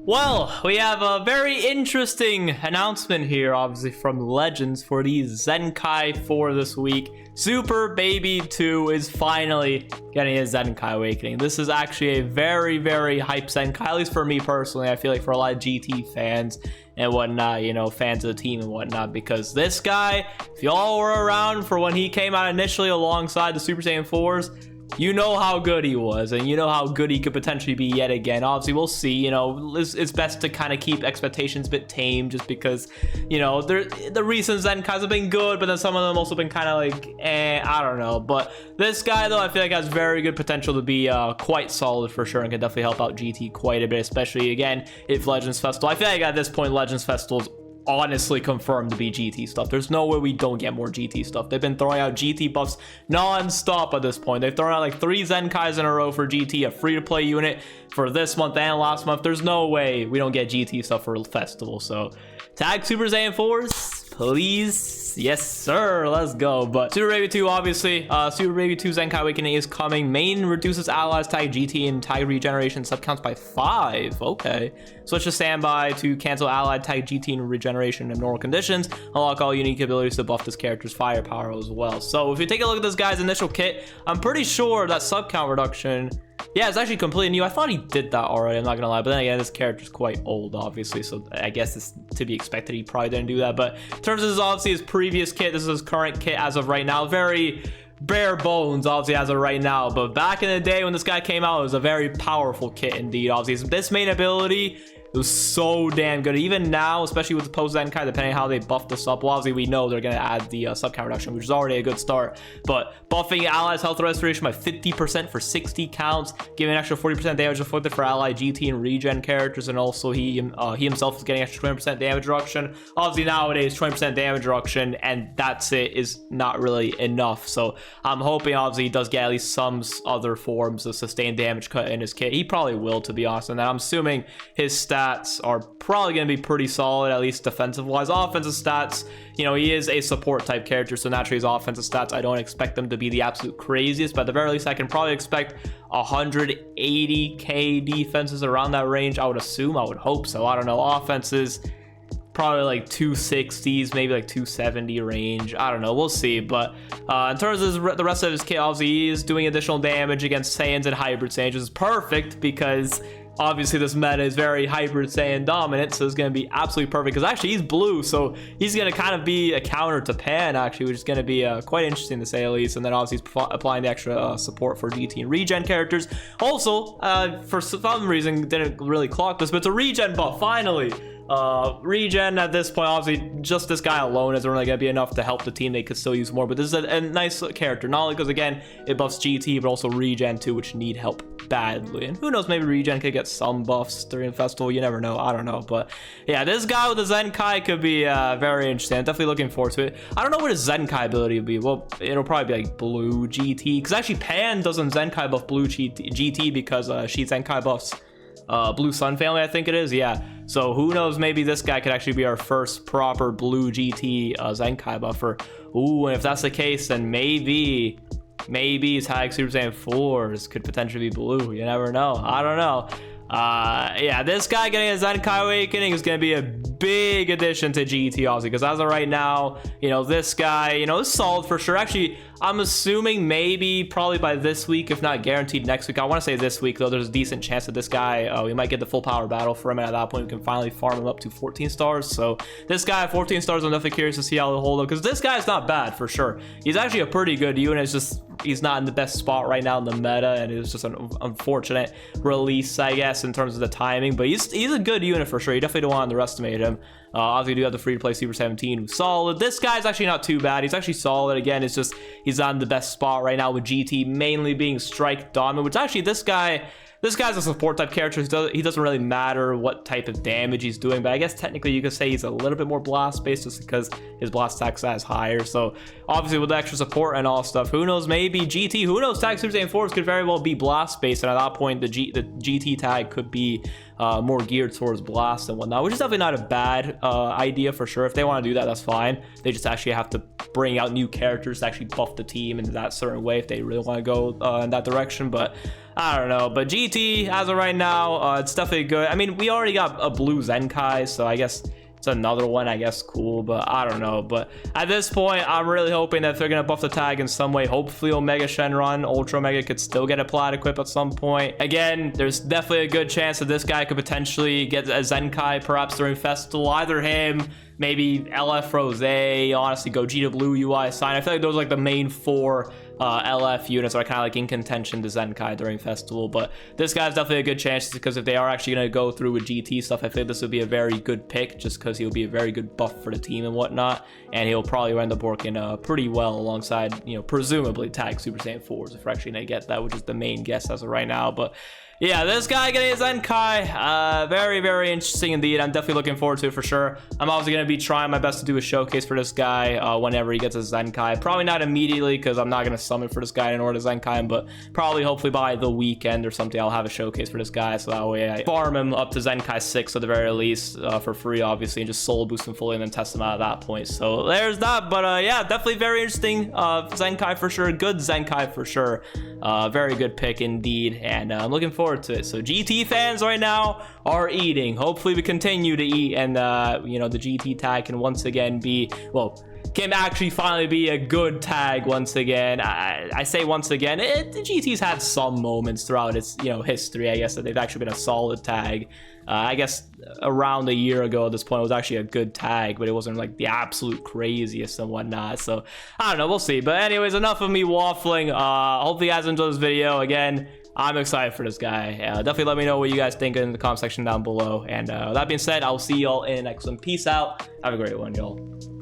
Well, we have a very interesting announcement here, obviously, from Legends for the ZENKAI 4 this week. Super Baby 2 is finally getting a ZENKAI Awakening. This is actually a very, very hype ZENKAI, at least for me personally. I feel like for a lot of GT fans and whatnot, you know, fans of the team and whatnot, because this guy, if y'all were around for when he came out initially alongside the Super Saiyan 4s, you know how good he was, and you know how good he could potentially be yet again. Obviously, we'll see. You know, it's best to kind of keep expectations a bit tame, just because, you know, the recent ZENKAIs have been good, but then some of them also been kind of like, I don't know. But this guy, though, I feel like has very good potential to be quite solid for sure, and can definitely help out GT quite a bit, especially, again, if Legends Festival. I feel like at this point, Legends Festival is honestly confirmed to be GT stuff. There's no way we don't get more GT stuff. They've been throwing out GT buffs non-stop at this point. They've thrown out like 3 ZENKAIs in a row for GT, a free-to-play unit for this month and last month. There's no way we don't get GT stuff for festival. So tag Super Saiyan 4s, please. Yes, sir. Let's go. But Super Baby 2, obviously, Super Baby 2 ZENKAI Awakening is coming. Main reduces allies tag GT and tag regeneration sub counts by 5. Okay. Switch to standby to cancel allied tag GT and regeneration in normal conditions. Unlock all unique abilities to buff this character's firepower as well. So if you take a look at this guy's initial kit, I'm pretty sure that sub count reduction, yeah, it's actually completely new. I thought he did that already, I'm not gonna lie, but then again, this character's quite old, obviously, so I guess it's to be expected he probably didn't do that. But in terms of obviously his previous kit, this is his current kit as of right now. Very bare bones, obviously, as of right now, but back in the day when this guy came out, it was a very powerful kit indeed. Obviously, this main ability, it was so damn good. Even now, especially with the post ZENKAI, depending on how they buff this up, well, obviously we know they're going to add the sub count reduction, which is already a good start. But buffing allies health restoration by 50% for 60 counts, giving an extra 40% damage inflicted for ally GT and regen characters, and also he himself is getting extra 20% damage reduction. Obviously nowadays 20% damage reduction and that's it is not really enough. So I'm hoping obviously he does get at least some other forms of sustained damage cut in his kit. He probably will, to be honest, and I'm assuming his stats are probably going to be pretty solid, at least defensive wise. Offensive stats, you know, he is a support type character, so naturally his offensive stats, I don't expect them to be the absolute craziest, but at the very least I can probably expect 180k defenses, around that range, I would assume. I would hope so. I don't know. Offenses probably like 260s, maybe like 270 range. I don't know, we'll see. But in terms of the rest of his kit, obviously he is doing additional damage against Saiyans and hybrid Saiyans, which is perfect because obviously this meta is very hybrid Saiyan dominant, so it's going to be absolutely perfect, because actually he's blue, so he's going to kind of be a counter to Pan, actually, which is going to be quite interesting to say at least. And then obviously he's applying the extra support for GT and regen characters. Also, for some reason didn't really clock this, but it's a regen buff finally. Regen at this point, obviously just this guy alone isn't really gonna be enough to help the team. They could still use more, but this is a nice character, not only because again it buffs GT, but also regen too, which need help badly. And who knows, maybe regen could get some buffs during the festival, you never know. I don't know, but yeah, this guy with the ZENKAI could be very interesting. I'm definitely looking forward to it. I don't know what his ZENKAI ability would be. Well, it'll probably be like blue GT, because actually Pan doesn't ZENKAI buff blue GT because she ZENKAI buffs Blue Sun family, I think it is. Yeah, so who knows, maybe this guy could actually be our first proper blue GT ZENKAI buffer. Ooh, and if that's the case, then maybe tag Super Saiyan 4s could potentially be blue. You never know. I don't know. Yeah, this guy getting a ZENKAI Awakening is going to be a big addition to GT, obviously, because as of right now, you know, this guy, you know, is solid for sure. Actually, I'm assuming maybe probably by this week, if not guaranteed next week. I want to say this week, though. There's a decent chance that this guy, we might get the full power battle for him, and at that point we can finally farm him up to 14 stars. So this guy at 14 stars, I'm definitely curious to see how he'll hold up, because this guy is not bad for sure. He's actually a pretty good unit. It's just he's not in the best spot right now in the meta, and it was just an unfortunate release, I guess, in terms of the timing. But he's a good unit for sure. You definitely don't want to underestimate him. Obviously, we do have the free-to-play Super 17, who's solid. This guy's actually not too bad. He's actually solid. Again, it's just he's not in the best spot right now with GT mainly being strike dominant, which actually this guy's a support type character. He doesn't really matter what type of damage he's doing, but I guess technically you could say he's a little bit more blast based just because his blast attack is higher. So obviously with the extra support and all stuff, who knows, maybe GT, who knows, tag Super Saiyan 4s could very well be blast based, and at that point the GT tag could be more geared towards blast and whatnot, which is definitely not a bad idea for sure. If they want to do that, that's fine. They just actually have to bring out new characters to actually buff the team in that certain way if they really want to go in that direction. But I don't know. But GT, as of right now, it's definitely good. I mean, we already got a blue Zenkai, so I guess it's another one, I guess, cool, but I don't know. But at this point, I'm really hoping that if they're going to buff the tag in some way, hopefully Omega Shenron, Ultra Omega could still get a plat equip at some point. Again, there's definitely a good chance that this guy could potentially get a Zenkai perhaps during Festival. Either him, maybe LF Rose, honestly, Gogeta Blue UI Sign. I feel like those are like the main 4 LF units are kind of like in contention to Zenkai during Festival. But this guy's definitely a good chance because if they are actually going to go through with GT stuff, I feel like this would be a very good pick just because he'll be a very good buff for the team and whatnot. And he'll probably end up working pretty well alongside, you know, presumably tag Super Saiyan 4s if we're actually going to get that, which is the main guess as of right now. But yeah, this guy getting his Zenkai, very, very interesting indeed. I'm definitely looking forward to it for sure. I'm obviously going to be trying my best to do a showcase for this guy whenever he gets his Zenkai. Probably not immediately because I'm not going to summon for this guy in order to Zenkai him, but probably hopefully by the weekend or something, I'll have a showcase for this guy. So that way I farm him up to Zenkai 6 at the very least for free, obviously, and just soul boost him fully and then test him out at that point. So there's that. But yeah, definitely very interesting Zenkai for sure. Good Zenkai for sure. Very good pick indeed. And I'm looking forward to it. So GT fans right now are eating. Hopefully we continue to eat and you know, the GT tag can once again be, well, can actually finally be a good tag once again. I say once again, the GT's had some moments throughout its, you know, history, I guess, that they've actually been a solid tag. I guess around a year ago at this point, it was actually a good tag, but it wasn't like the absolute craziest and whatnot. So I don't know, we'll see. But anyways, enough of me waffling. Hopefully you guys enjoyed this video. Again, I'm excited for this guy. Definitely let me know what you guys think in the comment section down below. And that being said, I'll see y'all in the next one. Peace out. Have a great one, y'all.